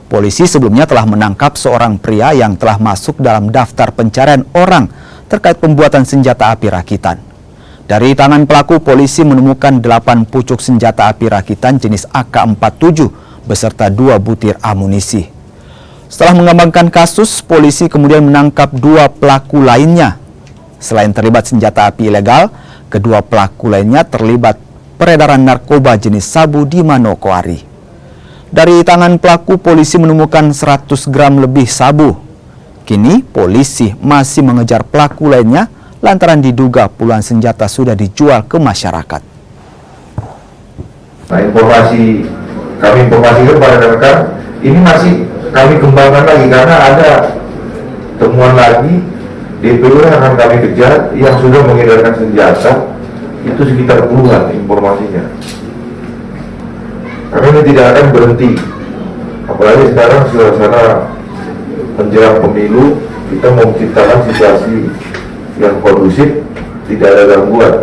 Polisi sebelumnya telah menangkap seorang pria yang telah masuk dalam daftar pencarian orang terkait pembuatan senjata api rakitan. Dari tangan pelaku, polisi menemukan 8 pucuk senjata api rakitan jenis AK-47 beserta 2 butir amunisi. Setelah mengembangkan kasus, polisi kemudian menangkap 2 pelaku lainnya. Selain terlibat senjata api ilegal, kedua pelaku lainnya terlibat peredaran narkoba jenis sabu di Manokwari. Dari tangan pelaku, polisi menemukan 100 gram lebih sabu. Kini, polisi masih mengejar pelaku lainnya lantaran diduga puluhan senjata sudah dijual ke masyarakat. Nah, kami informasikan kepada rekan, ini masih kami kembangkan lagi karena ada temuan lagi DPO yang akan kami kejar yang sudah mengedarkan senjata, itu sekitar puluhan informasinya. Karena ini tidak akan berhenti, apalagi sekarang suasana menjelang pemilu, kita mau menciptakan situasi yang kondusif, tidak ada gangguan.